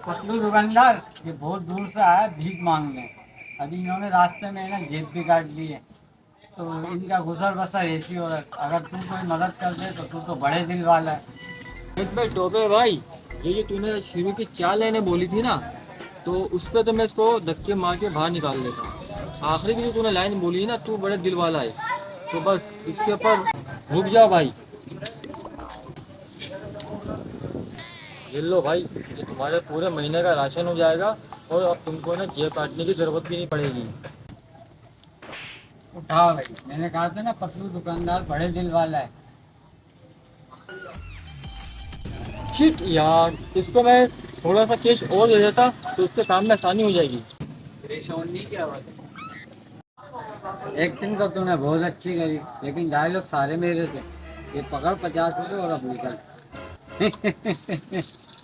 पतलू दुकानदार ये बहुत दूर से आया भीख मांगने। अभी इन्होंने रास्ते में ना जेब भी काट ली है। तो इनका गुजर बसर ऐसी हो रहा है। अगर तू कोई मदद कर दे तो तू तो बड़े दिल वाला है। देख भाई टोपे भाई, ये जो तूने शुरू की 4 लाइनें बोली थी ना, तो उस पर तो मैं इसको धक्के मार के बाहर निकाल देता। आखिरी की जो तूने लाइन बोली है ना, तू बड़े दिल वाला है, तो बस इसके ऊपर रुक जाओ भाई। ये लो भाई, ये तुम्हारे पूरे महीने का राशन हो जाएगा, और अब तुमको ना जेब काटने की जरूरत भी नहीं पड़ेगी। उठाओ भाई, मैंने कहा था ना पतलू दुकानदार बड़े दिल वाला है। शिट यार, इसको मैं थोड़ा सा कैश और दे देता तो उसके काम में आसानी हो जाएगी। परेशान नहीं क्या बात है। एक्टिंग तो तूने बहुत अच्छी करी, लेकिन डायलॉग सारे मेरे थे। ये पकड़ 50 रुपये और अब निकल।